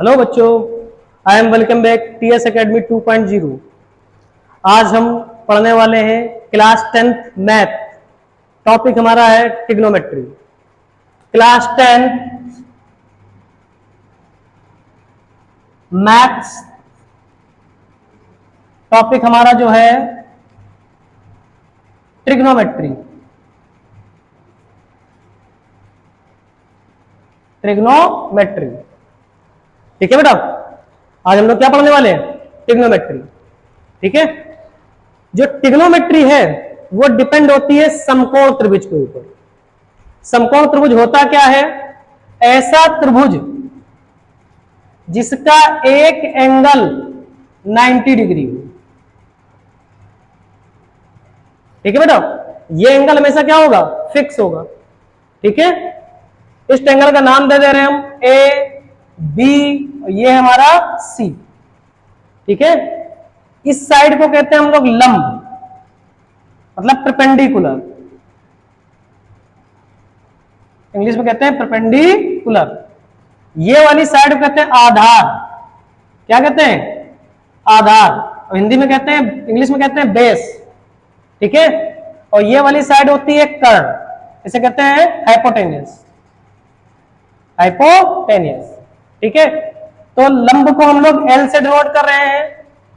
Hello बच्चों, I am welcome back TS academy 2.0। आज हम पढ़ने वाले हैं क्लास 10th मैथ। टॉपिक हमारा है ट्रिग्नोमेट्री। क्लास 10 मैथ्स टॉपिक हमारा जो है ट्रिग्नोमेट्री। ट्रिग्नोमेट्री, ठीक है बेटा। आज हम लोग क्या पढ़ने वाले हैं? ट्रिग्नोमेट्री, ठीक है। जो ट्रिग्नोमेट्री है वो डिपेंड होती है समकोण त्रिभुज के ऊपर। समकोण त्रिभुज होता क्या है? ऐसा त्रिभुज जिसका एक एंगल 90 डिग्री हो, ठीक है बेटा। ये एंगल हमेशा क्या होगा? फिक्स होगा, ठीक है। इस ट्रायंगल का नाम दे रहे हैं हम ए बी, ये हमारा सी, ठीक है। इस साइड को कहते हैं हम लोग लंब, मतलब परपेंडिकुलर। इंग्लिश में कहते हैं परपेंडिकुलर। ये वाली साइड को कहते हैं आधार। क्या कहते हैं? आधार। और हिंदी में कहते हैं, इंग्लिश में कहते हैं बेस, ठीक है। और ये वाली साइड होती है कर्ण, इसे कहते हैं हाइपोटेनियस। हाइपोटेनियस, ठीक है। तो लंब को हम लोग एल से डिनोट कर रहे हैं,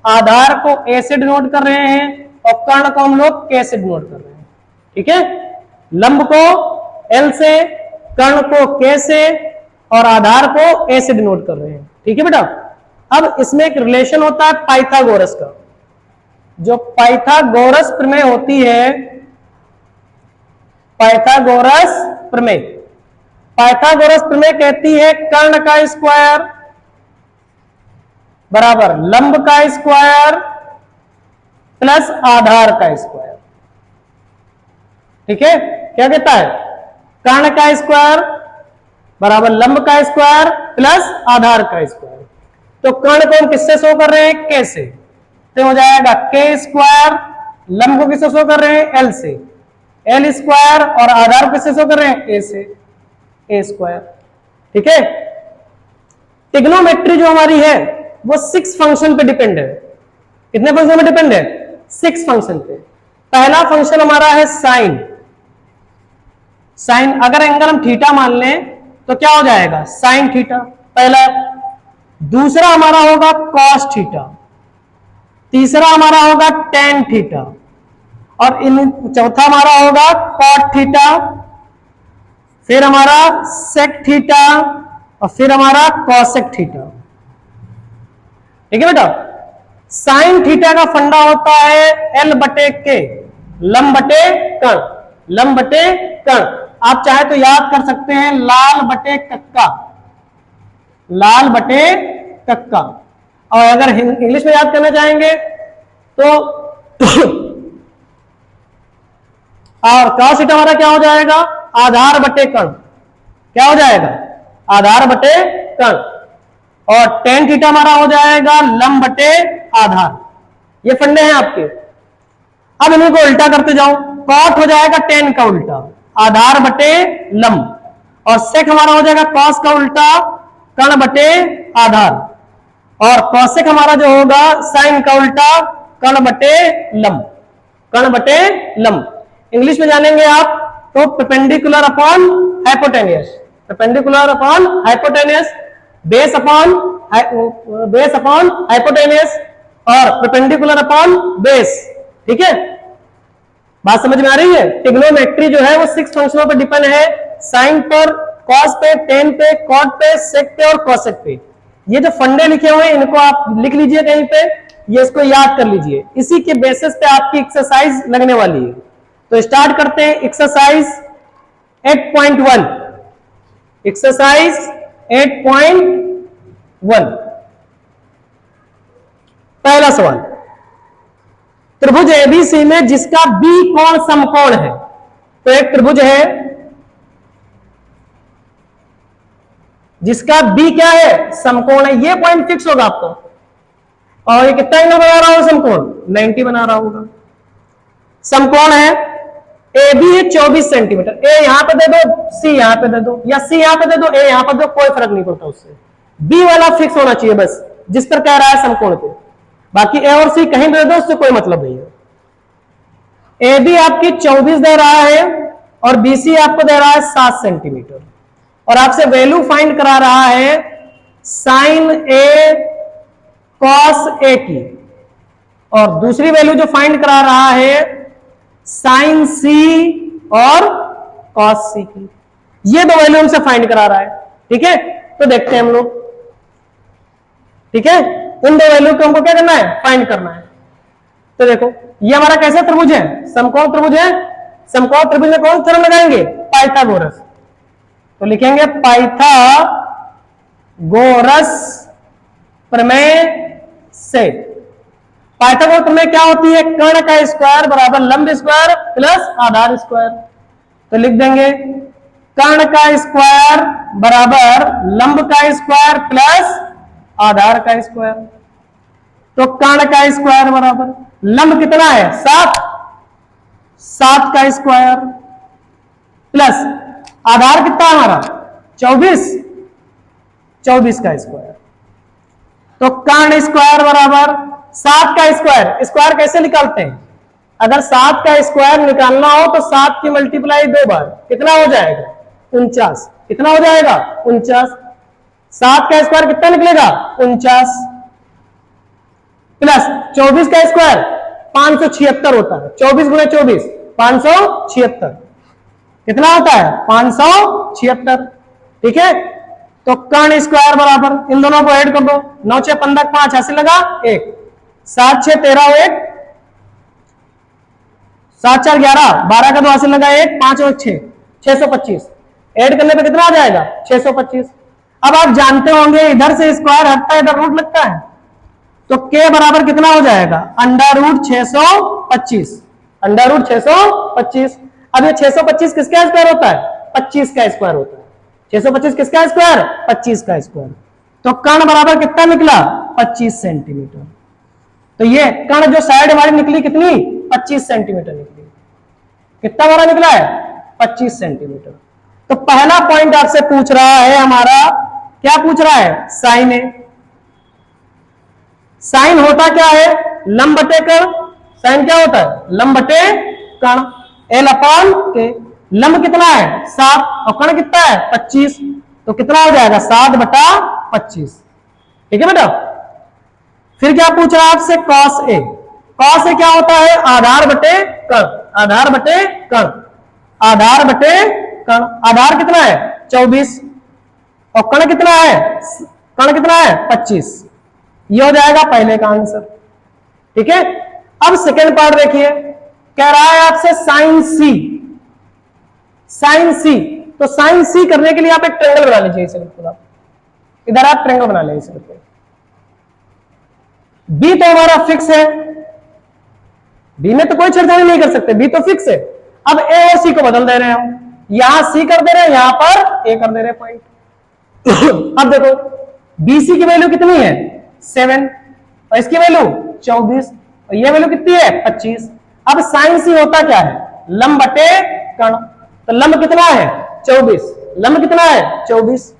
आधार को ए से डिनोट कर रहे हैं, और कर्ण को हम लोग के से डिनोट कर रहे हैं, ठीक है। लंब को एल से, कर्ण को के से, और आधार को ए से डिनोट कर रहे हैं, ठीक है बेटा। अब इसमें एक रिलेशन होता है पाइथागोरस का। जो पाइथागोरस प्रमेय होती है, पाइथागोरस प्रमेय, पाइथागोरस प्रमेय कहती है कर्ण का स्क्वायर बराबर लंब का स्क्वायर प्लस आधार का स्क्वायर, ठीक है। क्या कहता है? कर्ण का स्क्वायर बराबर लंब का स्क्वायर प्लस आधार का स्क्वायर। तो कर्ण को हम किससे शो कर रहे हैं? के से। तो हो जाएगा के स्क्वायर। लंब को किससे शो कर रहे हैं? एल से। L square. और आधार को किससे शो कर रहे हैं? ए से, ए स्क्वायर, ठीक है। ट्रिग्नोमेट्री जो हमारी है वो 6 फंक्शन पे डिपेंड है। कितने फंक्शन पे डिपेंड है? 6 फंक्शन पे। पहला फंक्शन हमारा है साइन। साइन, अगर एंगल हम थीटा मान लें तो क्या हो जाएगा? साइन थीटा, पहला। दूसरा हमारा होगा कॉस थीटा, तीसरा हमारा होगा टेन थीटा, और चौथा हमारा होगा कॉट थीटा, फिर हमारा सेक थीटा, और फिर हमारा कॉसेक थीटा, ठीक है बेटा। साइन थीटा का फंडा होता है एल बटे के, लंब बटे कर्ण, लंब बटे कर्ण। आप चाहे तो याद कर सकते हैं लाल बटे कक्का, लाल बटे कक्का। और अगर इंग्लिश में याद करना चाहेंगे तो और cos थीटा हमारा क्या हो जाएगा? आधार बटे कर्ण। क्या हो जाएगा? आधार बटे कर्ण। और टेन थीटा हमारा हो जाएगा लंब बटे आधार। ये फंडे हैं आपके। अब इन्हीं को उल्टा करते जाओ। कॉट हो जाएगा टेन का उल्टा, आधार बटे लंब, और सेक हमारा हो जाएगा कॉस का उल्टा, कर्ण बटे आधार, और कॉसेक हमारा जो होगा साइन का उल्टा, कर्ण बटे लंब, कर्ण बटे लंब। इंग्लिश में जानेंगे आप तो perpendicular upon hypotenuse, perpendicular upon hypotenuse, base upon hypotenuse, और परपेंडिकुलर अपॉन बेस, ठीक है। बात समझ में आ रही है? ट्रिग्नोमेट्री जो है वो 6 फंक्शनों पर डिपेंड है, साइन पर, कॉस पे, टेन पे, कॉट पे, सेक पे और कॉसेक पे। ये जो फंडे लिखे हुए हैं इनको आप लिख लीजिए कहीं पे, ये इसको याद कर लीजिए। इसी के बेसिस पे आपकी एक्सरसाइज लगने वाली है। तो स्टार्ट करते हैं एक्सरसाइज 8.1। एक्सरसाइज 8.1, पहला सवाल। त्रिभुज एबीसी में जिसका बी कोण समकोण है। तो एक त्रिभुज है जिसका बी क्या है? समकोण है। ये पॉइंट फिक्स होगा आपको। और ये कितना एंगल बना रहा होगा? समकोण 90 बना रहा होगा। समकोण है, ए बी है 24 सेंटीमीटर। ए यहां पे दे दो, सी यहां पे दे दो, या सी यहां पे दे दो, ए यहां पे दे दो, कोई फर्क नहीं पड़ता उससे। बी वाला फिक्स होना चाहिए बस, जिस पर कह रहा है समकोण पे। बाकी ए और सी कहीं दे दो, उससे कोई मतलब नहीं है। ए बी आपकी 24 दे रहा है और बीसी आपको दे रहा है 7 सेंटीमीटर, और आपसे वैल्यू फाइंड करा रहा है साइन ए कॉस ए की, और दूसरी वैल्यू जो फाइंड करा रहा है साइन सी और कॉस सी की। ये दो वैल्यू हमसे फाइंड करा रहा है। ठीक है, तो देखते हैं हम लोग। ठीक है, इन दो वैल्यू को हमको क्या करना है, फाइंड करना है। तो देखो ये हमारा कैसा त्रिभुज है, समकोण त्रिभुज है। समकोण त्रिभुज में कौन थ्योरम लगाएंगे, पाइथागोरस। तो लिखेंगे पाइथागोरस प्रमेय से। पाइथागोरस प्रमेय क्या होती है, कर्ण का स्क्वायर बराबर लंब स्क्वायर प्लस आधार स्क्वायर। तो लिख देंगे कर्ण का स्क्वायर बराबर लंब का स्क्वायर प्लस आधार का स्क्वायर। तो कर्ण का स्क्वायर बराबर लंब कितना है 7, 7 का स्क्वायर प्लस आधार कितना है हमारा 24, 24 का स्क्वायर। तो कर्ण स्क्वायर बराबर 7 का स्क्वायर। स्क्वायर कैसे निकालते हैं, अगर 7 का स्क्वायर निकालना हो तो 7 की मल्टीप्लाई 2 बार, कितना हो जाएगा 49। कितना हो जाएगा 49। 7 का स्क्वायर कितना निकलेगा 49 प्लस 24 का स्क्वायर 576 होता है। 24 गुणे 24 576, कितना होता है 576। ठीक है, तो कर्ण स्क्वायर बराबर इन दोनों को ऐड कर दो, 9 6 15 5 हासिल लगा 1, 7 6 13 1, 7 4 11 12 का 2 हासिल लगा 1, 5 और 6 625। ऐड करने पे कितना आ जाएगा 625। अब आप जानते होंगे इधर से स्क्वायर हटता है, इधर रूट लगता है, तो k बराबर कितना हो जाएगा अंडर रूट 625, अंडर रूट 625। अब ये 625 किसका स्क्वायर होता है 25 का स्क्वायर होता है। 625 किसका स्क्वायर 25 का स्क्वायर। तो कर्ण बराबर कितना निकला 25 सेंटीमीटर। तो ये कर्ण जो साइड हमारी निकली कितनी 25 सेंटीमीटर निकली। कितना बड़ा निकला है 25 सेंटीमीटर। तो पहला पॉइंट आपसे पूछ रहा है हमारा, क्या पूछ रहा है साइन ए। साइन होता क्या है लंब बटे कर्ण। साइन क्या होता है लंब बटे कर्ण, एल अपॉन के। लंब कितना है 7 और कर्ण कितना है 25, तो कितना हो जाएगा 7 बटा 25। ठीक है बेटा। फिर क्या पूछ रहा है आपसे कॉस ए। कॉस ए क्या होता है आधार बटे कर्ण, आधार बटे कर्ण, आधार बटे कर्ण। आधार कितना है 24 और कर्ण कितना है, कर्ण कितना है 25। ये हो जाएगा पहले का आंसर। ठीक है, अब सेकेंड पार्ट देखिए, कह रहा है आपसे साइन सी। साइन सी, तो साइन सी करने के लिए आप एक ट्रायंगल बना लीजिए। इसे बिल्कुल आप इधर आप ट्रायंगल बना लें इसे बिल्कुल। बी तो हमारा फिक्स है, बी में तो कोई छेड़छाड़ी नहीं कर सकते, बी तो फिक्स है। अब ए और सी को बदल दे रहे हैं हम, यहां सी कर दे रहे हैं, यहां पर ए कर दे रहे हैं पॉइंट। अब देखो बीसी की वैल्यू कितनी है 7 और इसकी वैल्यू 24 और ये वैल्यू कितनी है 25। अब साइन सी होता क्या है लंब बटे कर्ण। तो लंब कितना है 24, लंब कितना है 24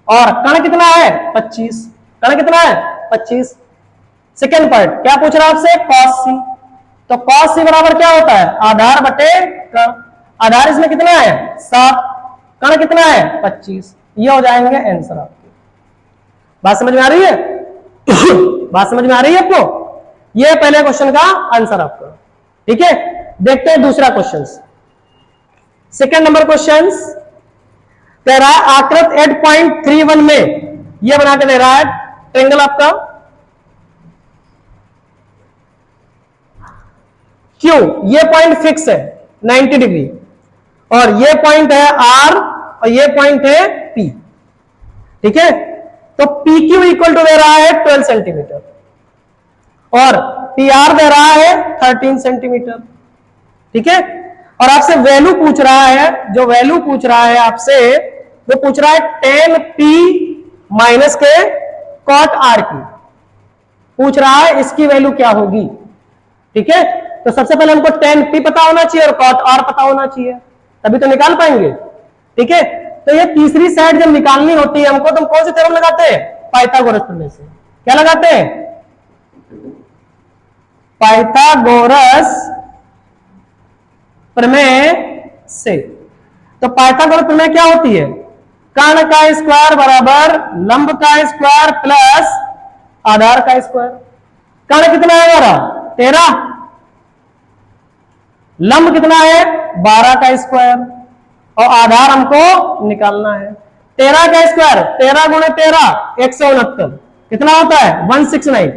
और कर्ण कितना है 25, कर्ण कितना है 25। सेकेंड पार्ट क्या पूछ रहा है आपसे कॉस सी। तो कॉस सी बराबर क्या होता है आधार बटे कर्ण। आधार इसमें कितना है 7, कर्ण कितना है 25। ये हो जाएंगे आंसर आपके। बात समझ में आ रही है बात समझ में आ रही है आपको। ये पहले क्वेश्चन का आंसर आपका। ठीक है, देखते हैं दूसरा क्वेश्चन। सेकेंड नंबर क्वेश्चन कह रहा है आकृत 8.31 में ये बना के दे रहा है ट्रायंगल आपका क्यू। ये पॉइंट फिक्स है 90 डिग्री और ये पॉइंट है आर और ये पॉइंट है पी। ठीक है, तो पी क्यू इक्वल टू दे रहा है 12 सेंटीमीटर और पी आर दे रहा है 13 सेंटीमीटर। ठीक है, और आपसे वैल्यू पूछ रहा है, जो वैल्यू पूछ रहा है आपसे वो पूछ रहा है 10 पी माइनस के कॉट आर की पूछ रहा है, इसकी वैल्यू क्या होगी। ठीक है, तो सबसे पहले हमको 10 पी पता होना चाहिए और कॉट आर पता होना चाहिए, तभी तो निकाल पाएंगे। ठीक है, तो ये तीसरी साइड जब निकालनी होती है हमको, तो हम कौन सी थ्योरम लगाते हैं? पाइथागोरस प्रमेय से। क्या लगाते हैं? पाइथागोरस प्रमेय से। तो पाइथागोरस प्रमेय क्या होती है? कर्ण का स्क्वायर बराबर लंब का स्क्वायर प्लस आधार का स्क्वायर। कर्ण कितना है हमारा? 13। लंब कितना है? 12 का स्क्वायर। और आधार हमको निकालना है। 13 का स्क्वायर 13 गुणे 13 169 कितना होता है? 169।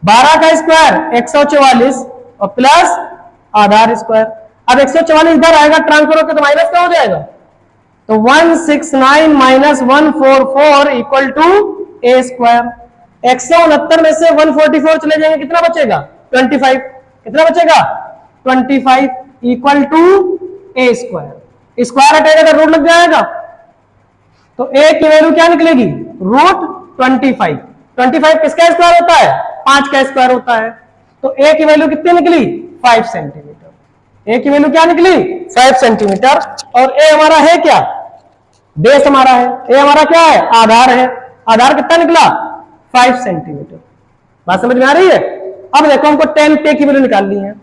12 का स्क्वायर 144 और प्लस आधार स्क्वायर। अब 144 इधर आएगा, ट्रांसफर होकर तो माइनस का हो जाएगा। तो 169 minus 144 equal to A square. 169 में से 144 चले जाएंगे, कितना बचेगा? 25। कितना बचेगा? 25 equal to A square. Square हटेगा तो रूट लग जाएगा, तो ए की वैल्यू क्या निकलेगी? रूट 25। 25 किसका स्क्वायर होता है? 5 का स्क्वायर होता है। तो ए की वैल्यू कितनी निकली? 5 सेंटीमीटर। ए की वैल्यू क्या निकली? 5 सेंटीमीटर। और ए हमारा है क्या? बेस हमारा है। ए हमारा क्या है? आधार है। आधार कितना निकला? 5 सेंटीमीटर। बात समझ में आ रही है? अब देखो हमको tan पे की वैल्यू निकालनी है।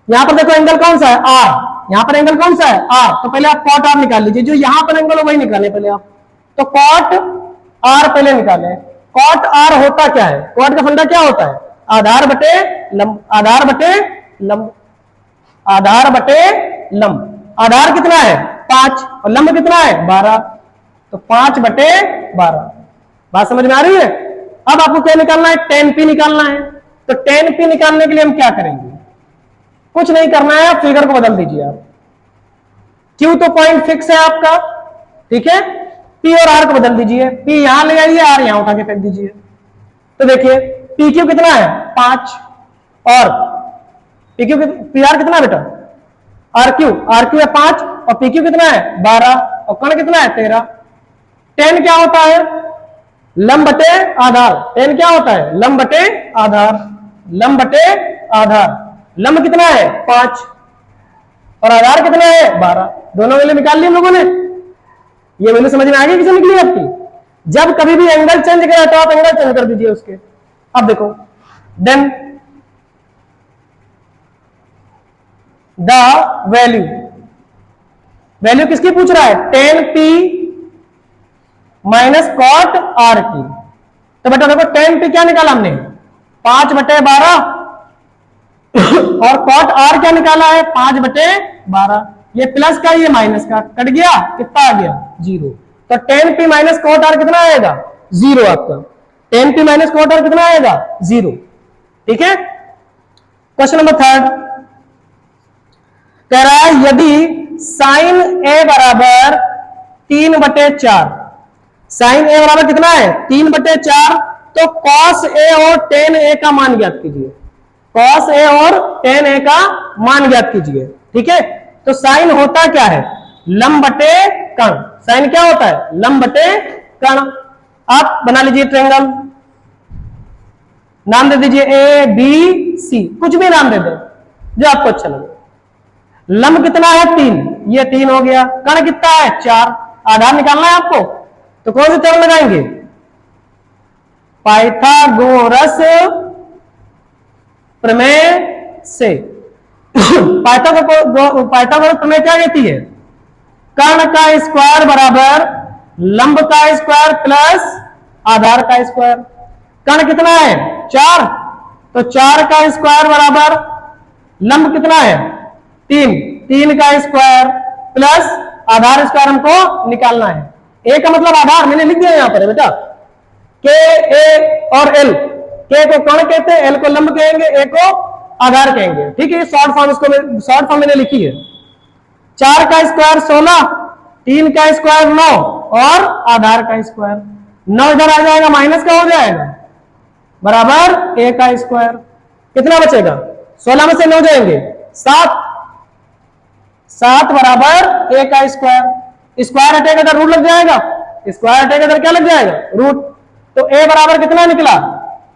यहां पर देखो एंगल कौन सा है? आर। यहां पर एंगल कौन सा है? आर। तो पहले आप कॉट आर निकाल लीजिए। जो यहां पर एंगल हो वही निकाले पहले आप। तो कॉट आर पहले निकाले। कॉट आर होता क्या है? कॉट का फंडा क्या होता है? आधार बटे लंब। आधार बटे लंब। आधार बटे लंब। आधार कितना है? 5 और लंब कितना है? 12। तो 5 बटे 12। बात समझ में आ रही है? अब आपको क्या निकालना है? tan p निकालना है। तो tan p निकालने के लिए हम क्या करेंगे? कुछ नहीं करना है, आप फिगर को बदल दीजिए। आप Q तो पॉइंट फिक्स है आपका, ठीक है। P और R को बदल दीजिए। P यहां ले आइए, R यहां उठा के फेंक दीजिए। तो देखिए PQ कितना है? 5 और PQ PR कितना है बेटा? RQ है 5 और PQ कितना है? 12 और कर्ण कितना है? 13। tan क्या होता है? लंब बटे आधार। tan क्या होता है? लंब बटे आधार। लंब बटे आधार। लंब कितना है? 5 और आधार कितना है? 12। दोनों वैल्यू निकाल ली हम लोगों ने। ये वैल्यू समझ में आ गई किसे निकली आपकी? जब कभी भी एंगल चेंज करा तो आप एंगल चेंज कर दीजिए उसके। अब देखो देन द वैल्यू किसकी पूछ रहा है? tan p minus cot R की। तो बेटा देखो tan p क्या निकाला हमने? 5 बटे 12 और कॉट आर क्या निकाला है? 5 बटे 12। ये प्लस का ये माइनस का कट गया, कितना आ गया? 0। तो tan p minus cot R कितना आएगा? 0 आपका। tan p minus cot R कितना आएगा? 0। ठीक है। क्वेश्चन नंबर 3 कह रहा है यदि साइन a बराबर 3 बटे 4, साइन a बराबर कितना है? 3 बटे 4, तो cos a और tan a का मान ज्ञात कीजिए। cos a और tan a का मान ज्ञात कीजिए। ठीक है। तो साइन होता क्या है? लंब बटे कर्ण। साइन क्या होता है? लंब बटे कर्ण। आप बना लीजिए ट्रायंगल, नाम दे दीजिए ए बी सी, कुछ भी नाम दे दे जो आपको अच्छा लगे। लंब कितना है? 3, ये 3 हो गया। कर्ण कितना है? 4। आधार निकालना है आपको, तो कौन सी थ्योरम लगाएंगे? पाइथागोरस प्रमेय से। पाइथागोरस प्रमेय क्या कहती है? कर्ण का स्क्वायर बराबर लंब का स्क्वायर प्लस आधार का स्क्वायर। कर्ण कितना है? 4, तो 4 का स्क्वायर बराबर लंब कितना है? 3 का स्क्वायर प्लस आधार स्क्वायर हमको निकालना है। ए का मतलब आधार मैंने लिख दिया यहां पर बेटा, के ए और एल। के को कर्ण कहते हैं, एल को लंब कहेंगे, ए को आधार कहेंगे। ठीक है। शॉर्ट फॉर्म इसको शॉर्ट फॉर्म मैंने लिखी है। 4 का स्क्वायर 16, 3 का स्क्वायर 9 और आधार का स्क्वायर 9 इधर आ जाएगा, माइनस का हो जाएगा, बराबर ए का स्क्वायर। कितना बचेगा? 16 में से 9 जाएंगे 7 बराबर ए का स्क्वायर। स्क्वायर हटेगा तो रूट लग जाएगा, स्क्वायर हटेगा तो क्या लग जाएगा? रूट। तो ए बराबर कितना निकला?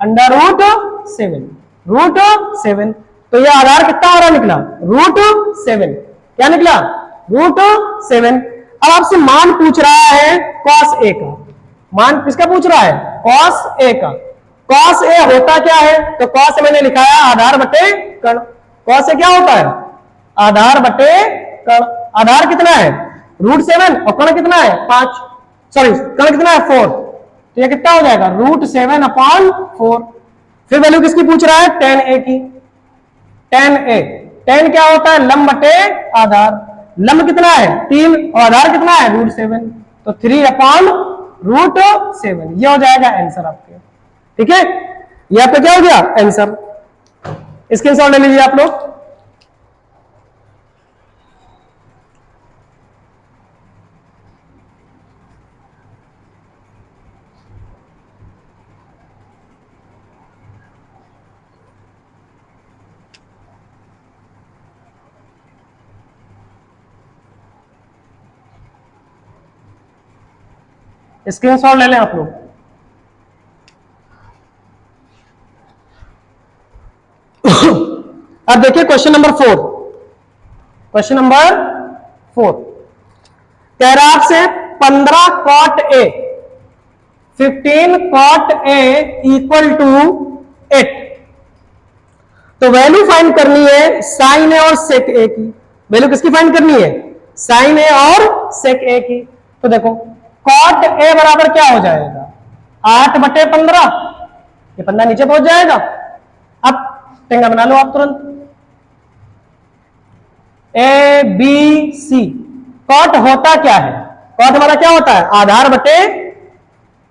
Under root 7। रूट 7। तो ये आधार कितना आ रहा निकला? रूट 7। क्या निकला? रूट 7। अब आपसे मान पूछ रहा है cos a का, मान किसका पूछ रहा है? cos a का। cos a होता क्या है? तो cos a मैंने लिखा है आधार बटे कर्ण। cos a क्या होता है? आधार बटे कर्ण। आधार कितना है? √7 और कर्ण कितना है? 5, सॉरी कर्ण कितना है? 4। तो ये कितना हो जाएगा? √7/4। फिर वैल्यू किसकी पूछ रहा है? tan a की। tan a, tan क्या होता है? लंब बटे आधार। लंब कितना है? 3 और आधार कितना है? √7, तो 3/√7। ये हो जाएगा आंसर आपके। ठीक है, यहाँ पे क्या हो गया? आंसर। स्क्रीनशॉट ले लीजिए आप लोग। स्क्रीनशॉट ले लें आप लोग। अब देखिए क्वेश्चन नंबर 4। क्वेश्चन नंबर 4 कह रहा आपसे 15 cot a 15 cot a equal to 8। तो वैल्यू फाइंड करनी है साइन ए और सेक ए की। वैल्यू किसकी फाइंड करनी है? साइन ए और सेक ए की। तो देखो cot a बराबर क्या हो जाएगा? 8/15। ये 15 नीचे पहुंच जाएगा। अब टेंगा बना लो आप तुरंत। ए बी सी। कॉट होता क्या है? कॉट हमारा क्या होता है? आधार बटे,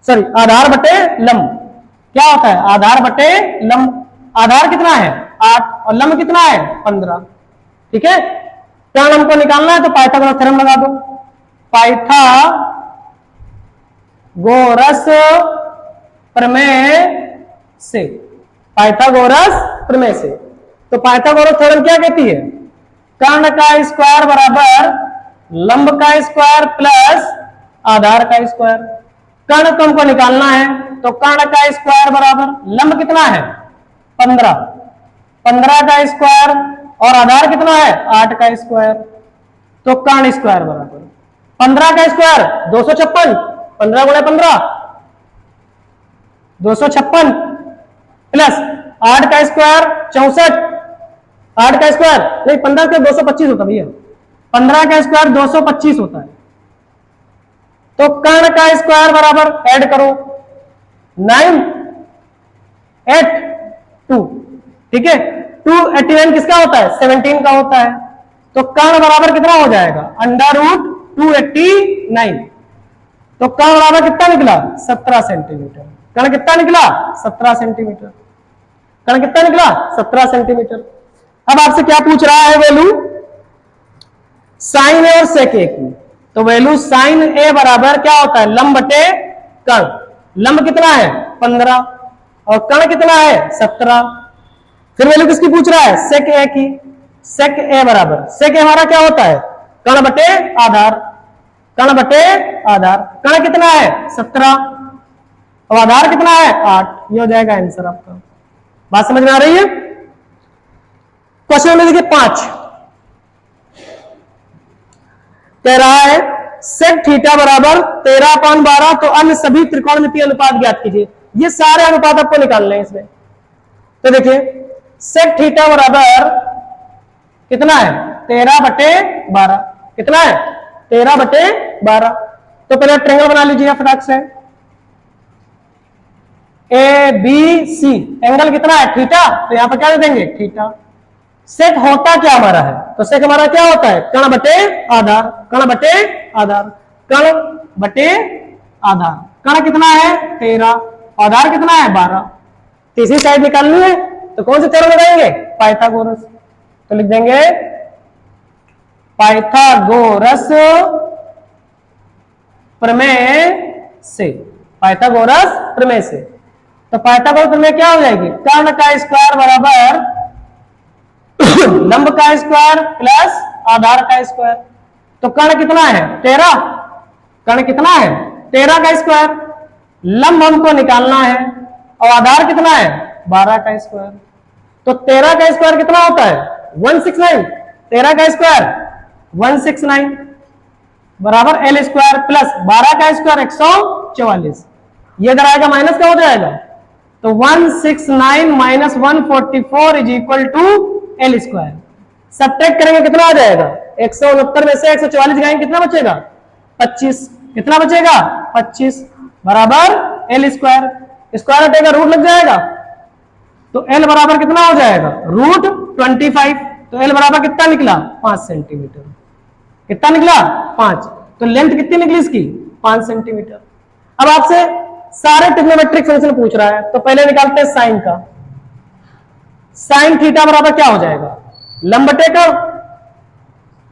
सॉरी आधार बटे लंब। क्या होता है? आधार बटे लंब। आधार कितना है? 8 और लंब कितना है? 15। ठीक है, टर्न हमको निकालना है तो पाइथागोरस थ्योरम लगा दो। पाइथागोरस प्रमेय से, पाइथागोरस प्रमेय से। तो पाइथागोरस थ्योरम क्या कहती है? कर्ण का स्क्वायर बराबर लंब का स्क्वायर प्लस आधार का स्क्वायर। कर्ण को हमको निकालना है तो कर्ण का स्क्वायर बराबर लंब कितना है? 15, 15 का स्क्वायर और आधार कितना है? 8 का स्क्वायर। तो कर्ण स्क्वायर बराबर 15 का स्क्वायर 256, 15 गुणे 15 256 प्लस 8 का स्क्वायर 64, 8 का स्क्वायर नहीं 15 का 225 होता भैया, 15 का स्क्वायर 225 होता है। तो कर्ण का स्क्वायर बराबर ऐड करो 9 8 2। ठीक है, 289 किसका होता है? 17 का होता है। तो कर्ण बराबर कितना हो जाएगा? √289। तो कर्ण बराबर कितना निकला? 17 सेंटीमीटर। कर्ण कितना निकला? 17 सेंटीमीटर। कर्ण कितना निकला? 17 सेंटीमीटर। अब आपसे क्या पूछ रहा है? वैल्यू साइन ए और सेक ए की। तो वैल्यू साइन ए बराबर क्या होता है? लंब बटे कर्ण। लंब कितना है? 15 और कर्ण कितना है? 17। फिर वैल्यू किसकी पूछ रहा है? सेक ए की। सेक ए बराबर, सेक ए हमारा क्या होता है? कर्ण बटे आधार। कर्ण बटे आधार। कर्ण कितना है? 17 और आधार कितना है? 8। ये हो जाएगा आंसर आपका। बात समझ में आ रही है? क्वेश्चन में देखिए 5 कह रहा है सेक थीटा बराबर 13/12। तो अन्य सभी त्रिकोणमितीय अनुपात ज्ञात कीजिए। ये सारे अनुपात आपको निकालने हैं इसमें। तो देखिए सेक थीटा बराबर कितना है? 13/12। कितना है? 13/12। तो पहले ट्रायंगल बना लीजिए फटाक से। ए बी सी एंगल कितना है? थीटा। तो यहां पर क्या दे देंगे? थीटा। सेक होता क्या हमारा है? तो सेक हमारा क्या होता है? कर्ण बटे आधार। कर्ण बटे आधार। कर्ण बटे आधार। कर्ण कितना है? 13। आधार कितना है? 12। तीसरी साइड निकालनी है तो कौन से थ्योरम लगाएंगे? पाइथागोरस। तो लिख देंगे पाइथागोरस प्रमेय से। पाइथागोरस प्रमेय से। तो पाइथागोरस प्रमेय क्या हो जाएगी? कर्ण का स्क्वायर बराबर लंब का स्क्वायर प्लस आधार का स्क्वायर। तो कर्ण कितना है? 13। कर्ण कितना है? 13 का स्क्वायर। लंब हमको निकालना है और आधार कितना है? 12 का स्क्वायर। तो 13 का स्क्वायर कितना होता है? 169। 13 का स्क्वायर 169। बराबर एल स्क्वायर प्लस 12 का स्क्वायर 144, ये इधर आएगा माइनस का हो जाएगा, तो 169 minus 144 is equal to L square. Subtract करेंगे कितना आ जाएगा, 169 में से 144 जाएंगे कितना बचेगा 25, कितना बचेगा 25 बराबर एल स्क्वायर, स्क्वायर हटेगा रूट लग जाएगा, तो एल बराबर कितना हो जाएगा रूट 25, तो एल बराबर कितना निकला 5 सेंटीमीटर, कितना निकला 5, तो लेंथ कितनी निकली इसकी 5 सेंटीमीटर। अब आपसे सारे ट्रिग्नोमेट्रिक फंक्शन पूछ रहा है, तो पहले निकालते हैं साइन का। साइन थीटा बराबर क्या हो जाएगा, लंब बटे कण,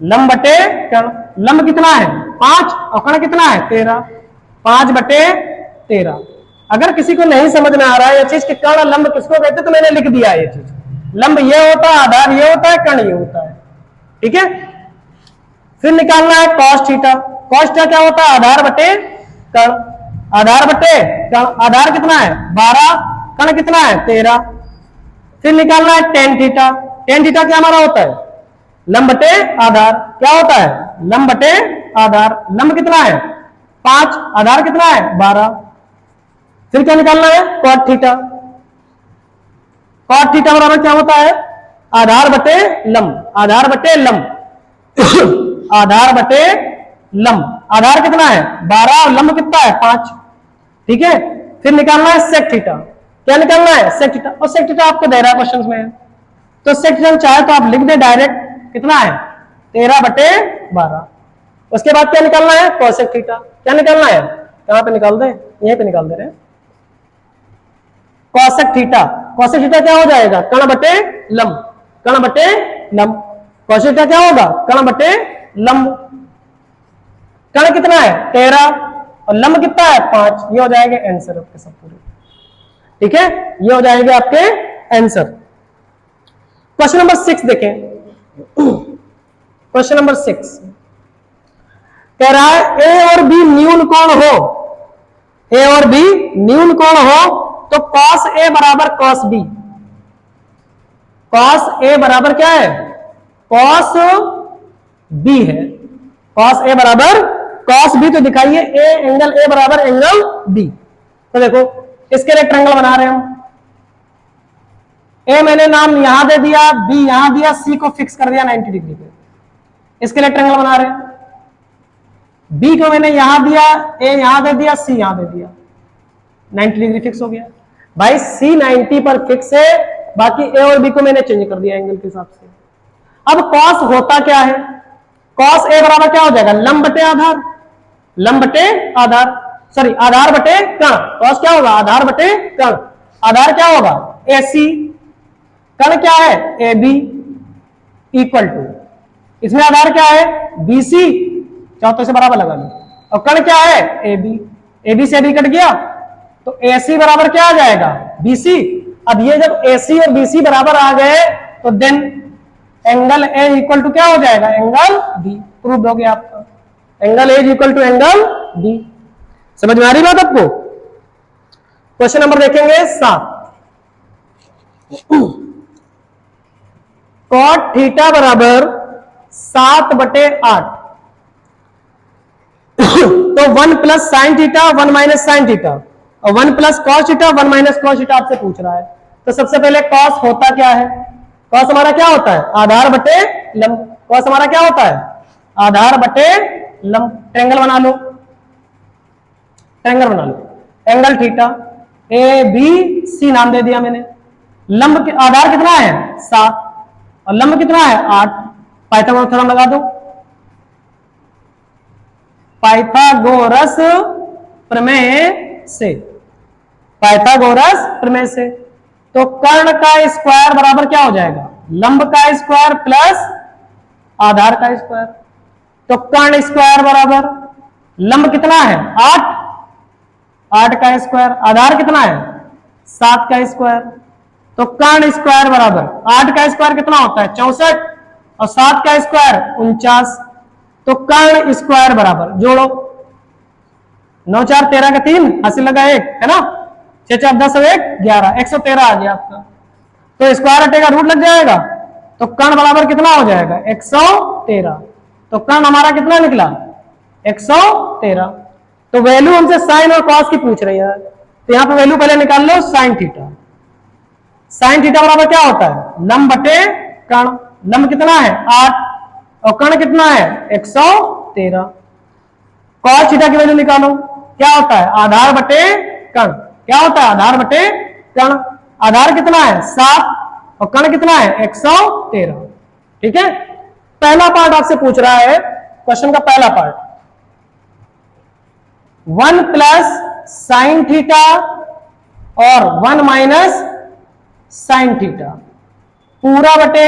लंब बटे कण, लंब कितना है 5 और कण कितना है 13, 5 बटे 13। अगर किसी को नहीं समझ में आ रहा है ये चीज कि कण लंब किसको कहते हैं, तो मैंने लिख दिया ये चीज, लंब ये होता है, आधार ये होता है, कण ये होता है, ठीक है। फिर निकालना है cos थीटा, cos थीटा क्या होता है आधार बटे कण, आधार बटे कण, आधार कितना है 12, कण कितना है 13। फिर निकालना है tan थीटा, tan थीटा क्या हमारा होता है लंब बटे आधार, क्या होता है लंब बटे आधार, लंब कितना है 5, आधार कितना है 12। फिर क्या निकालना है cot थीटा, cot थीटा बराबर क्या होता है आधार बटे लंब, आधार बटे लंब आधार बटे लंब, आधार कितना है 12 और लंब कितना है 5, ठीक है। फिर निकालना है sec थीटा, क्या निकालना है sec थीटा, और sec थीटा आपको दे रहा है क्वेश्चन में, तो sec थीटा चाहे तो आप लिख दे डायरेक्ट, कितना है 13 बटे 12। उसके बाद क्या निकालना है cosec थीटा, क्या निकालना है कहां पे निकाल दे, यहीं पे निकाल दे रहे हैं cosec थीटा, cosec थीटा क्या हो जाएगा कण बटे लंब, कण बटे लंब, cosec थीटा क्या होगा कण बटे लंब, कण कितना है 13 और लंब कितना है 5, ये हो जाएगा आंसर आपके सब पूरे, ठीक है, ये हो जाएगा आपके आंसर। क्वेश्चन नंबर 6 देखें, क्वेश्चन नंबर 6 कह रहा है ए और बी न्यून कोण हो, ए और बी न्यून कोण हो तो cos a बराबर cos b, cos a बराबर क्या है cos b है, cos a बराबर cos b, तो दिखाइए a एंगल a बराबर एंगल b। तो देखो इसके रेक्टेंगल बना रहे हैं हम, a मैंने नाम यहां दे दिया, b यहां दिया, c को फिक्स कर दिया 90 डिग्री पे, इसके रेक्टेंगल बना रहे हैं। b को मैंने यहां दिया, a यहां दे दिया, c यहां दे दिया, 90 डिग्री फिक्स हो गया भाई, c 90 पर फिक्स है, बाकी a और b को मैंने चेंज कर दिया एंगल के हिसाब से। अब cos होता क्या है, cos a बराबर क्या हो जाएगा लंब बटे आधार, लंब बटे आधार, सॉरी आधार बटे कण, cos क्या होगा आधार बटे कण, आधार क्या होगा AC, कण क्या है AB इक्वल टू, इसमें आधार क्या है BC, चाहो से बराबर लगा लो, और कण क्या है AB, AB से AB कट गया तो AC बराबर क्या आ जाएगा BC। अब ये जब AC और BC बराबर आ गए तो then angle A equal to क्या हो जाएगा एंगल B, प्रूव हो गया आपका, angle A equal to angle B। समझ में आ रही बात आपको। क्वेश्चन नंबर देखेंगे 7, cot थीटा बराबर 7 बटे 8 तो 1 plus sine theta 1 minus sine theta और 1 plus cos theta 1 minus cos theta आपसे पूछ रहा है। तो सबसे पहले कॉस होता क्या है, कॉस हमारा क्या होता है आधार बटे लंब, कॉस हमारा क्या होता है आधार बटे लंब। ट्रायंगल बना लो, ट्रायंगल बना लो, angle theta A B C नाम दे दिया मैंने, लंब के आधार कितना है 7 और लंब कितना है 8। पाइथागोरस थ्योरम लगा दो, पाइथागोरस प्रमेय से, पाइथागोरस प्रमेय से। तो कर्ण का स्क्वायर बराबर क्या हो जाएगा लंब का स्क्वायर प्लस आधार का स्क्वायर। तो कर्ण स्क्वायर बराबर लंब कितना है 8, 8 का स्क्वायर, आधार कितना है 7 का स्क्वायर। तो कर्ण स्क्वायर बराबर 8 का स्क्वायर कितना होता है 64 और 7 का स्क्वायर 49। तो कर्ण स्क्वायर बराबर जोड़ो 9 4 13 का 3 हासिल लगा 1 है ना, 6 4 10 1 11 113 आ गया आपका। तो स्क्वायर हटेगा रूट लग जाएगा, तो कर्ण बराबर कितना हो जाएगा 113। तो कर्ण हमारा कितना निकला 113। तो वैल्यू हमसे साइन और कॉस की पूछ रही है, तो यहां पे वैल्यू पहले निकाल लो साइन थीटा। साइन थीटा बराबर क्या होता है, लंब बटे कर्ण। लंब कितना है 8 और कर्ण कितना है 113। कॉस थीटा की वैल्यू निकालो, क्या होता है आधार बटे कर्ण। क्या होता है आधार बटे कर्ण। आधार कितना है 7 और कर्ण कितना है 113। ठीक है, पहला पार्ट आपसे पूछ रहा है, क्वेश्चन का पहला पार्ट 1 प्लस साइन थीटा और 1 माइनस साइन थीटा पूरा बटे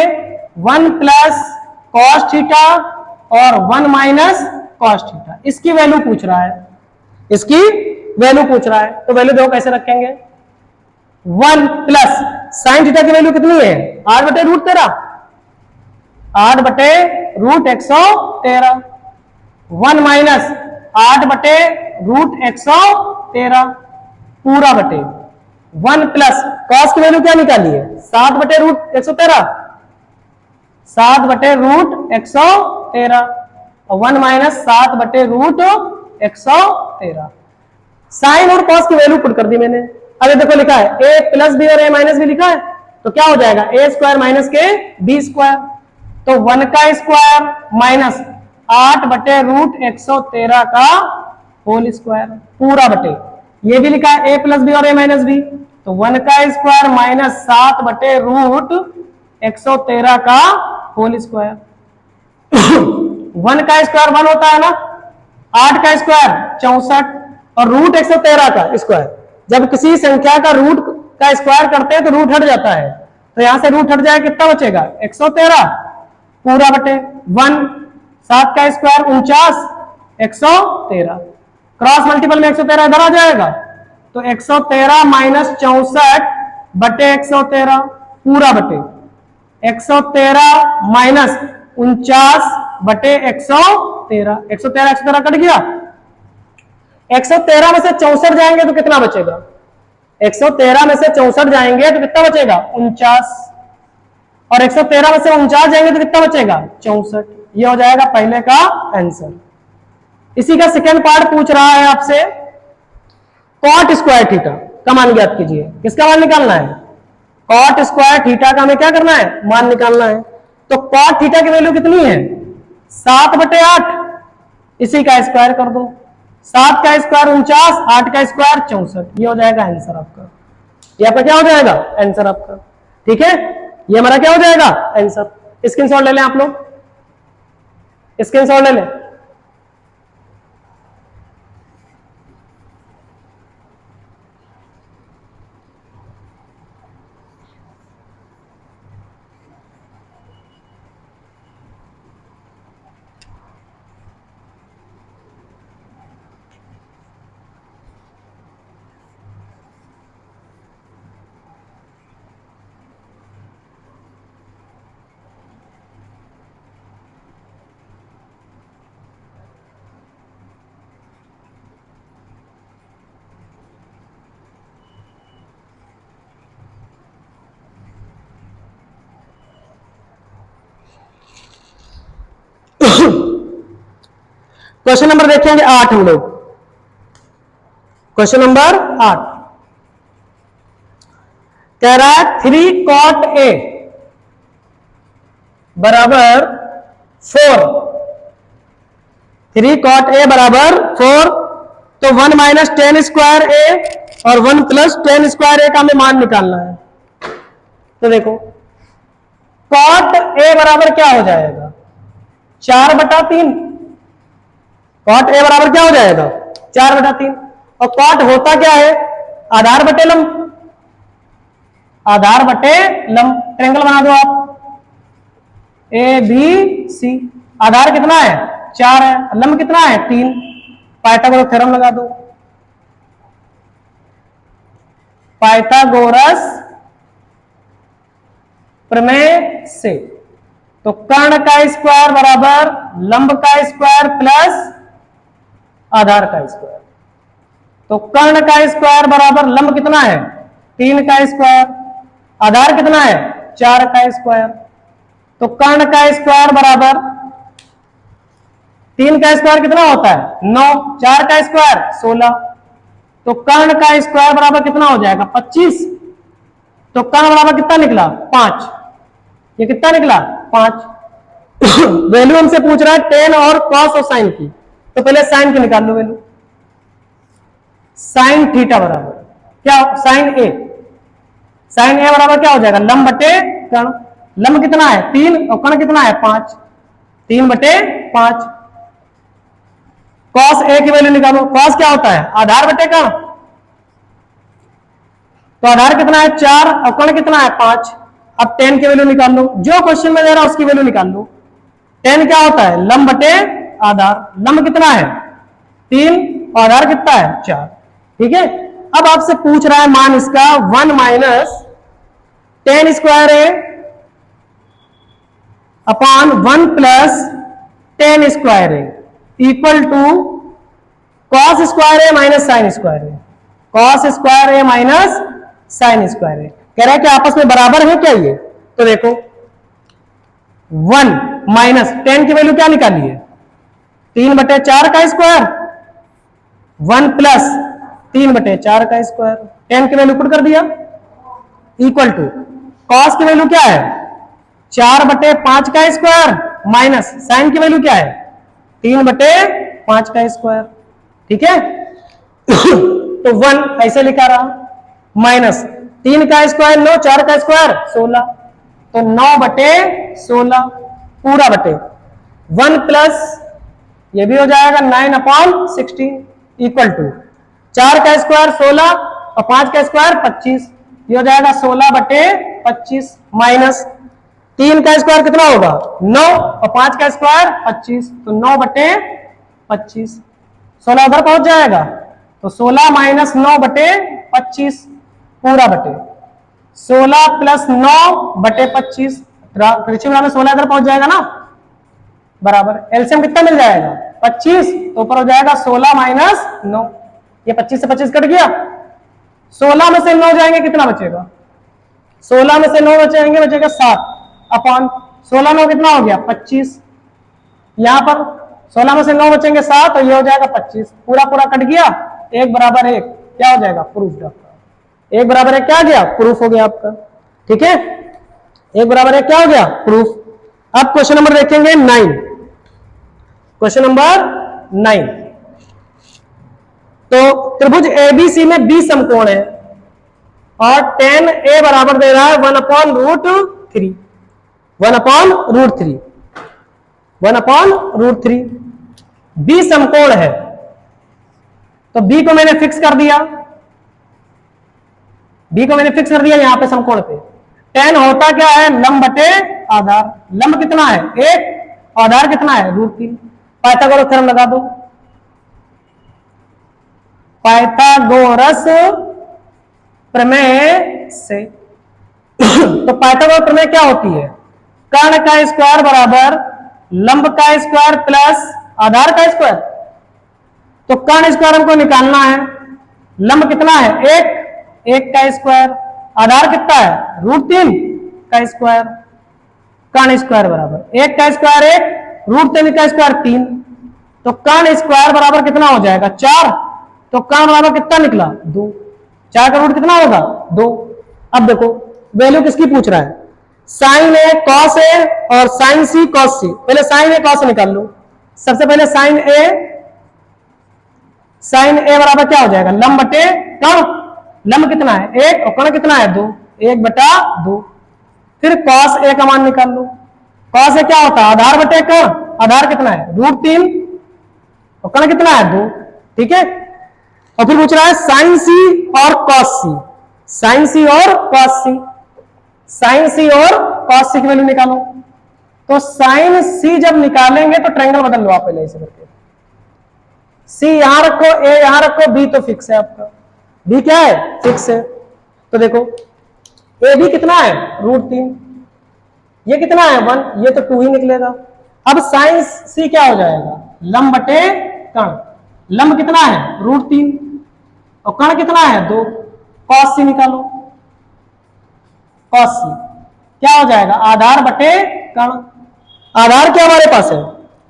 1 प्लस कॉस थीटा और 1 माइनस कॉस थीटा। इसकी वैल्यू पूछ रहा है, इसकी वैल्यू पूछ रहा है। तो वैल्यू देखो कैसे रखेंगे, 1 प्लस साइन थीटा की वैल्यू कितनी है 8 बटे रूट 13, 8 बटे रूट 113। 1 माइनस 8 बटे रूट 113 पूरा बटे 1 प्लस कॉस की वैल्यू क्या निकाली है 7 बटे रूट 113, 7 बटे रूट 113 और 1 माइनस 7 बटे रूट 113। साइन और कॉस की वैल्यू पुट कर दी मैंने। अरे देखो लिखा है ए प्लस बी और ए माइनस बी लिखा है, तो क्या हो जाएगा ए स्क्वायर माइनस के बी स्क्वायर। तो 1 का स्क्वायर माइनस 8 बटे रूट 113 का होल स्क्वायर पूरा बटे, ये भी लिखा है ए प्लस बी और ए माइनस बी, तो 1 का स्क्वायर माइनस 7 बटे रूट 113 का होल स्क्वायर। 1 का स्क्वायर 1 होता है ना, 8 का स्क्वायर 64 और रूट 113 का स्क्वायर। जब किसी संख्या का रूट का स्क्वायर करते हैं तो रूट हट जाता है, तो यहां से रूट हट जाए कितना बचेगा 113 पूरा बटे 1, 7 का स्क्वायर 49, 113 क्रॉस मल्टीपल में 113 इधर आ जाएगा, तो 113 माइनस 64 बटे 113 पूरा बटे 113 माइनस 49 बटे 113, 113 कट गया, 113 में से 64 जाएंगे तो कितना बचेगा, 113 में से 64 जाएंगे तो कितना बचेगा 49, और 113 में से 49 जाएंगे तो कितना बचेगा 64। ये हो जाएगा पहले का आंसर। इसी का सेकेंड पार्ट पूछ रहा है आपसे, कॉट स्क्वायर थीटा का मान ज्ञात कीजिए। किसका मान निकालना है, कॉट स्क्वायर थीटा का हमें क्या करना है मान निकालना है। तो कॉट थीटा की वैल्यू कितनी है 7 बटे 8, इसी का स्क्वायर कर दो, 7 का स्क्वायर 49, 8 का स्क्वायर 64। ये हो जाएगा आंसर आपका, ये आपका क्या हो जाएगा आंसर आपका। ठीक है, ये हमारा क्या हो जाएगा आंसर। स्क्रीनशॉट ले लें आप लोग, स्क्रीनशॉट ले लें। क्वेश्चन नंबर देखेंगे 8 हम लोग, क्वेश्चन नंबर 8 कह रहा है 3 cot A बराबर 4, 3 cot A बराबर 4, तो 1 माइनस टेन स्क्वायर ए और 1 प्लस टेन स्क्वायर ए का हमें मान निकालना है। तो देखो cot A बराबर क्या हो जाएगा 4/3, कॉट ए बराबर क्या हो जाएगा 4/3, और कॉट होता क्या है आधार बटे लंब, आधार बटे लंब। ट्रायंगल बना दो आप ए बी सी, आधार कितना है 4 है, लंब कितना है 3, पाइथागोरस थ्योरम लगा दो, पाइथागोरस प्रमेय से। तो कर्ण का स्क्वायर बराबर लंब का स्क्वायर प्लस आधार का स्क्वायर, तो कर्ण का स्क्वायर बराबर लंब कितना है 3 का स्क्वायर, आधार कितना है 4 का स्क्वायर, तो कर्ण का स्क्वायर बराबर 3 का स्क्वायर कितना होता है 9, 4 का स्क्वायर 16, तो कर्ण का स्क्वायर बराबर कितना हो जाएगा 25, तो कर्ण बराबर कितना निकला 5, ये कितना निकला 5। वैल्यू हमसे पूछ रहा है टेन और कॉस और साइन की, तो पहले साइन की निकाल लो वैल्यू। साइन थीटा बराबर क्या, साइन ए, साइन ए बराबर क्या हो जाएगा लंब बटे कर्ण, लंब कितना है 3 और कर्ण कितना है 5, 3 बटे 5। कॉस ए की वैल्यू निकालो, कॉस क्या होता है आधार बटे कर्ण, तो आधार कितना है 4 और कर्ण कितना है 5। अब टेन की वैल्यू निकाल लो, जो क्वेश्चन में दे रहा है उसकी वैल्यू निकाल लो। टेन क्या होता है लंब बटे आधार, लंब कितना है 3 और आधार कितना है 4, ठीक है। अब आपसे पूछ रहा है मान इसका 1 minus tan square A upon 1 plus tan square A equal to cos square A minus sine square A, cos square A minus sine square A. कह रहा है कि आपस में बराबर है क्या ये, तो देखो 1 माइनस टेन की वैल्यू क्या निकाली है 3 बटे 4 का स्क्वायर, 1 प्लस 3 बटे 4 का स्क्वायर, टेन की वैल्यू पुट कर दिया इक्वल टू कॉस की वैल्यू क्या है 4 बटे 5 का स्क्वायर माइनस साइन की वैल्यू क्या है 3 बटे 5 का स्क्वायर, ठीक है। तो 1 ऐसे लिखा रहा माइनस 3 का स्क्वायर 9, 4 का स्क्वायर 16, तो 9 बटे 16 पूरा बटे 1 प्लस ये भी हो जाएगा 9 अपॉन 16 इक्वल टू 4 का स्क्वायर 16 और 5 का स्क्वायर 25, ये हो जाएगा 16 बटे 25 माइनस 3 का स्क्वायर कितना होगा 9 और 5 का स्क्वायर 25, तो 9 बटे 25, 16 उधर पहुंच जाएगा, तो 16 माइनस 9 बटे 25 पूरा बटे 16 प्लस 9 बटे 25, में 16 इधर पहुंच जाएगा ना बराबर, एलसीएम कितना मिल जाएगा 25, तो ऊपर हो जाएगा 16 माइनस 9, ये 25 से 25 कट गया, 16 में से 9 जाएंगे कितना बचेगा 16 में से 9 बचेंगे, बचेगा 7 अपॉन 16 9 कितना हो गया 25, यहां पर 16 में से 9 बचेंगे 7, तो ये हो जाएगा 25, पूरा पूरा कट गया, 1 बराबर 1 क्या हो जाएगा प्रूफ आपका, 1 बराबर 1 क्या आ गया प्रूफ हो गया आपका, ठीक है। 1 बराबर 1 क्या हो गया प्रूफ। अब क्वेश्चन नंबर देखेंगे 9, क्वेश्चन नंबर 9, तो त्रिभुज एबीसी में 20 समकोण है और tan a बराबर दे रहा है 1/√3, 1/√3, 1/√3, 20 समकोण है, तो b को मैंने फिक्स कर दिया, b को मैंने फिक्स कर दिया यहां पे समकोण पे। tan होता क्या है लंब बटे आधार, लंब कितना है 1, आधार कितना है √3, पाइथागोरस थ्योरम लगा दो, पाइथागोरस प्रमेय से। तो पाइथागोरस प्रमेय क्या होती है, कर्ण का स्क्वायर बराबर लंब का स्क्वायर प्लस आधार का स्क्वायर, तो कर्ण स्क्वायर हमको निकालना है, लंब कितना है 1 का स्क्वायर, आधार कितना है √3 का स्क्वायर, कर्ण स्क्वायर बराबर 1 का स्क्वायर 1, √3 का स्क्वायर 3, तो कर्ण स्क्वायर बराबर कितना हो जाएगा 4, तो कर्ण बराबर कितना निकला 2, 4 का रूट कितना होगा 2। अब देखो वैल्यू किसकी पूछ रहा है, साइन ए कॉस ए और साइन सी कॉस सी, पहले साइन ए कॉस निकाल लो, सबसे पहले साइन ए बराबर क्या हो जाएगा लंब बटे कर्ण, लंब कितना है 1 और कर्ण कितना है 2, 1/2, फिर कॉस ए का मान निकाल लो, कॉस ए क्या होता है आधार बटे कर्ण, आधार कितना है √3 और कर्ण कितना है 2, ठीक है। और फिर पूछ रहा है साइन सी और कॉस सी, साइन सी और कॉस सी, साइन सी और कॉस सी की वैल्यू निकालो, तो साइन सी जब निकालेंगे तो ट्रायंगल बदल लो आप पहले ऐसे करके, सी यहां रखो ए यहां रखो, बी तो फिक्स है आपका, बी क्या है फिक्स है, तो देखो ए बी कितना है √3, ये कितना है 1, ये तो 2 ही निकलेगा। अब साइन सी क्या हो जाएगा लंब बटे कर्ण, लंब कितना है √3 और कर्ण कितना है 2, कॉस सी निकालो, कॉस सी क्या हो जाएगा आधार बटे कर्ण, आधार क्या हमारे पास है,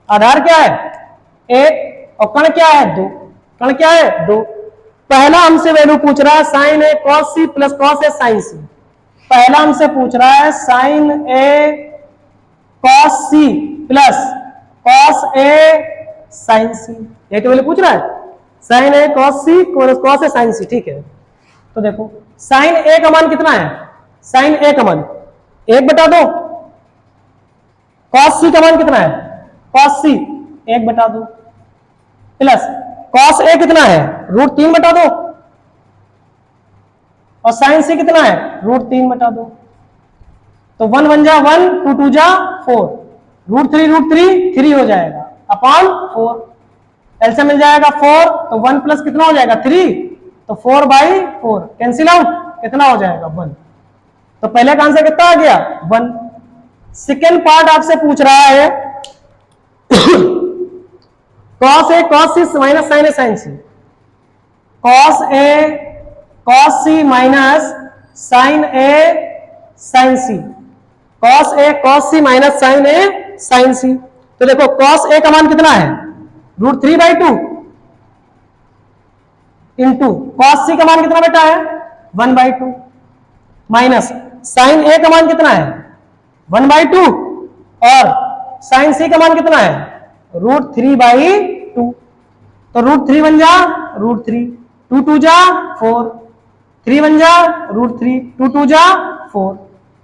आधार क्या है 1 और कण क्या है 2, कण क्या है 2। पहला हमसे वैल्यू पूछ रहा है sign A cos C plus cos A sign सी। पहला हमसे पूछ रहा है sign A cos C plus cos A sign सी, ये तो वैल्यू पूछ रहा है sign A cos C cos A sign सी। ठीक है, तो देखो साइन ए का मान कितना है, साइन ए का मान 1/2, कॉस सी का मान कितना है, cos C 1/2, plus cos A कितना है √3/2 और साइन सी कितना है √3/2। तो 1 1 जा 1, 2 2 जा 4, √3 3 हो जाएगा अपॉन 4। एलसीएम मिल जाएगा 4, तो 1 प्लस कितना हो जाएगा 3, तो 4/4 कैंसिल आउट, कितना हो जाएगा 1। तो पहले का आंसर कितना आ गया 1। सेकेंड पार्ट आपसे पूछ रहा है cos A cos C minus sign A sign C, cos A cos C minus sign A sign C, cos A cos C minus sign A sign सी। तो देखो कॉस ए का मान कितना है √3/2 इंटू कॉस सी का मान कितना बेटा है 1/2 माइनस साइन ए का मान कितना है 1/2 और साइन सी का मान कितना है √3/2। तो √3 बन जा √3, 2 2 जा 4, 3 बन जा √3, 2 2 जा 4,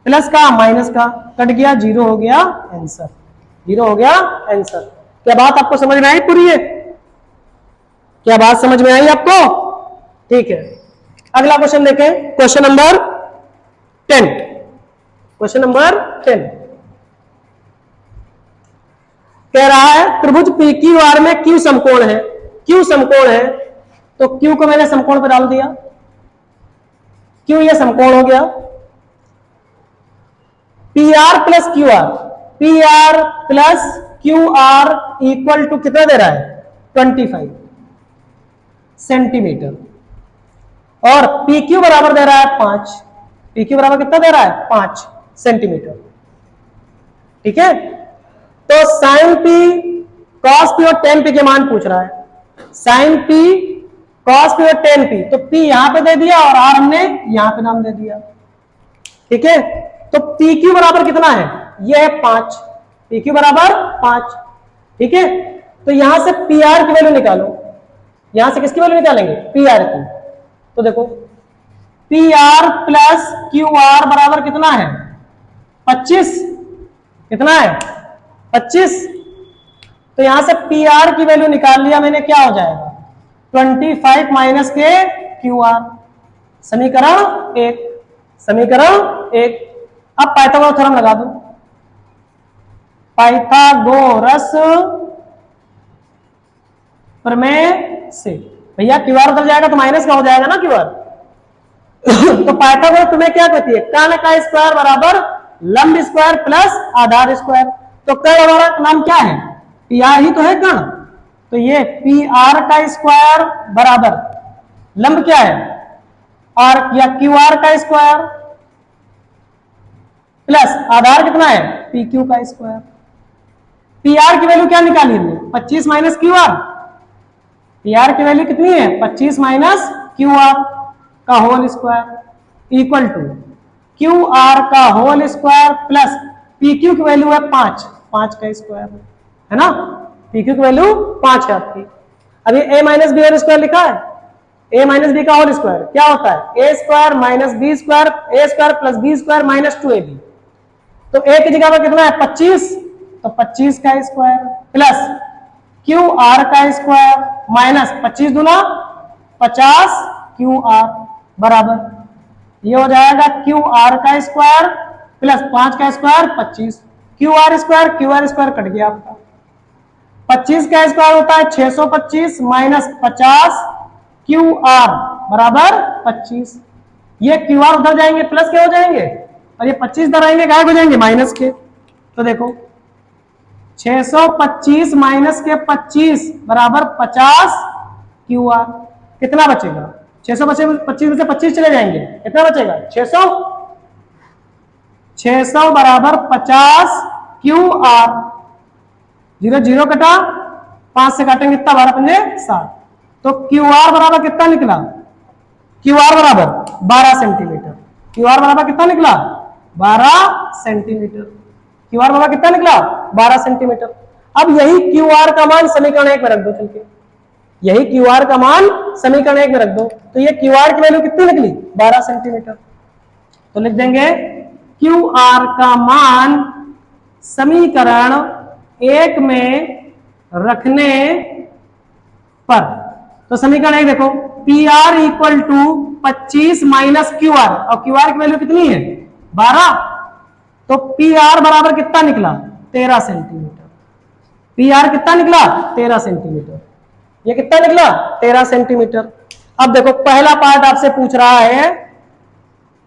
प्लस का माइनस का कट गया, 0 हो गया आंसर, 0 हो गया आंसर। क्या बात आपको समझ में आई पूरी है, क्या बात समझ में आई आपको? ठीक है, अगला क्वेश्चन देखें, क्वेश्चन नंबर 10। क्वेश्चन नंबर 10 कह रहा है त्रिभुज PQR में Q समकोण है, Q समकोण है, तो Q को मैंने समकोण पर डाल दिया, Q ये समकोण हो गया। PR plus QR, PR plus QR equal to कितना दे रहा है 25 सेंटीमीटर, और PQ बराबर दे रहा है 5, PQ बराबर कितना दे रहा है 5 सेंटीमीटर। ठीक है, तो साइन P कॉस P और टेन P के मान पूछ रहा है, साइन P कॉस P और टेन P, तो P यहां पे दे दिया और R हमने यहां पे नाम दे दिया। ठीक है, तो PQ बराबर कितना है, ये है 5, PQ बराबर 5। ठीक है, तो यहां से PR की वैल्यू निकालो, यहां से किसकी वैल्यू निकालेंगे PR की। तो देखो PR प्लस QR बराबर कितना है 25, कितना है 25। तो यहां से PR की वैल्यू निकाल लिया मैंने, क्या हो जाएगा 25 माइनस के QR, समीकरण 1, समीकरण 1। अब पाइथागोरस थ्योरम लगा दो, पाइथागोरस प्रमेय से भैया QR उधर जाएगा तो माइनस का हो जाएगा ना QR। तो पाइथागोरस प्रमेय क्या कहती है, कर्ण का स्क्वायर बराबर लंब स्क्वायर प्लस आधार स्क्वायर। तो कर्ण हमारा नाम क्या है PR ही तो है कर्ण, तो ये PR का स्क्वायर बराबर लंब क्या है R या QR का स्क्वायर प्लस आधार कितना है PQ का स्क्वायर। PR की वैल्यू क्या निकाली हमने 25 माइनस QR, PR की वैल्यू कितनी है 25 माइनस QR का whole square equal to QR का होल स्क्वायर प्लस PQ की वैल्यू है 5, 5 का स्क्वायर है ना, PQ की वैल्यू 5 है आपकी। अभी a minus B whole square लिखा है, a माइनस बी का होल स्क्वायर क्या होता है a square minus B square, a square plus B square minus 2ab। तो a की जगह पर कितना है 25, तो 25 का स्क्वायर प्लस QR का स्क्वायर माइनस 25 दूना 50 QR बराबर ये हो जाएगा QR का स्क्वायर प्लस 5 का स्क्वायर 25, QR स्क्वायर कट गया आपका, 25 का स्क्वायर होता है 625 माइनस 50 QR बराबर 25। ये QR उधर जाएंगे प्लस के हो जाएंगे और ये 25 इधर आएंगे गायब हो जाएंगे माइनस के। तो देखो 625 माइनस के 25 बराबर 50 QR, कितना बचेगा 625 में से 25 चले जाएंगे, कितना बचेगा 600, 600 बराबर 50 QR, 0 0 कटा 5 से काटेंगे कितना, 12 पंजे 60। तो क्यू आर बराबर कितना निकला, क्यू आर बराबर 12 सेंटीमीटर। क्यू आर बराबर कितना निकला, 12 सेंटीमीटर। क्यू आर बराबर कितना निकला, 12 सेंटीमीटर। अब यही क्यू आर का मान समीकरण 1 में रख दो, चल के यही क्यू आर का मान समीकरण 1 में रख दो। तो ये क्यू आर की वैल्यू कितनी निकली, 12 सेंटीमीटर। तो लिख देंगे क्यू आर का मान समीकरण 1 में रखने पर, तो समीकरण 1 देखो, P R equal to 25 minus Q R, और क्यू आर की वैल्यू कितनी है, 12। तो पी आर बराबर कितना निकला, 13 सेंटीमीटर। पी आर कितना निकला, 13 सेंटीमीटर। ये कितना निकला, 13 सेंटीमीटर। अब देखो पहला पार्ट आपसे पूछ रहा है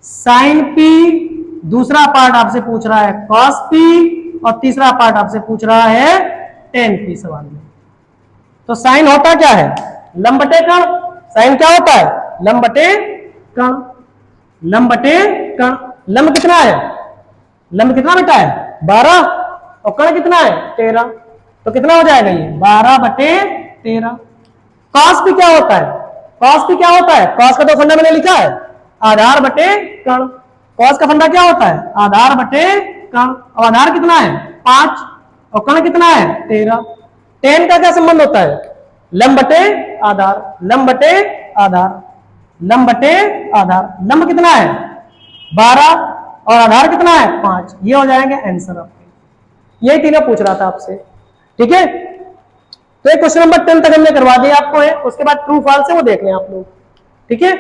साइन पी, दूसरा पार्ट आपसे पूछ रहा है कॉस पी, और तीसरा पार्ट आपसे पूछ रहा है टेन पी सवाल में। तो साइन होता क्या है, लंब बटे कण। साइन क्या होता है, लंब बटे कण। लंब बटे कण, लंब कितना है, लंब कितना बेटा है, 12, और कण कितना है, 13। तो कितना हो जाएगा ये, 12 बटे 13। कॉस भी क्या होता है, कॉस भी क्या होता है, कॉस का तो फंडा मैंने लिखा है, आधार बटे कण। कॉस का फंडा क्या होता है, आधार बटे कण। और आधार कितना है, 5, और कण कितना है, 13। टेन का क्या संबंध होता है, लंब बटे आधार, लंब बटे आधार, लंब बटे आधार। लंब कितना है, 12, और आधार कितना है, 5। ये हो जाएंगे आंसर आपके। यही तीनों पूछ रहा था आपसे, ठीक है। तो एक क्वेश्चन नंबर 10 तक हमने करवा दिया आपको है, उसके बाद ट्रू फॉल्स है वो देख लें आप लोग, ठीक है।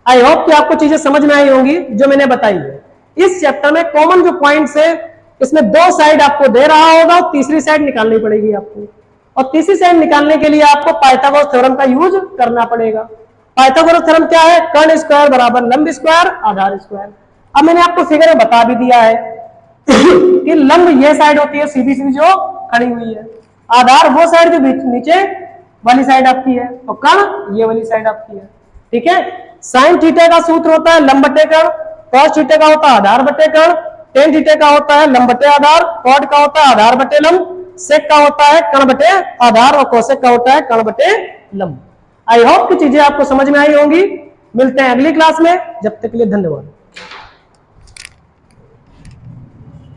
आई होप कि आपको चीजें समझ में आई होंगी जो मैंने बताई है। इस चैप्टर में कॉमन जो पॉइंट्स है, इसमें 2 साइड आपको दे रहा होगा और तीसरी साइड निकालनी पड़ेगी आपको, और तीसरी साइड निकालने के लिए आपको पाइथागोरस थ्योरम का यूज करना पड़ेगा। पाइथागोरस थ्योरम क्या है, कर्ण स्क्वायर बराबर लंब स्क्वायर आधार स्क्वायर। अब मैंने आपको फिगर में बता भी दिया है कि लंब ये साइड होती है सीधी सीधी जो खड़ी हुई है, आधार वो साइड जो नीचे वाली साइड आपकी है, और कर्ण ये वाली साइड आपकी है, ठीक है। साइन थीटा का सूत्र होता है लंब बटे कर्ण, कॉस थीटा का होता है आधार बटे कर्ण, टेन थीटा का होता है लंब बटे आधार, कॉट का होता है आधार बटे लंब, सेक का होता है कर्ण बटे आधार, और कोसेक का होता है कर्ण बटे लंब। आई होप कि चीजें आपको समझ में आई होंगी। मिलते हैं अगली क्लास में, जब तक के लिए धन्यवाद।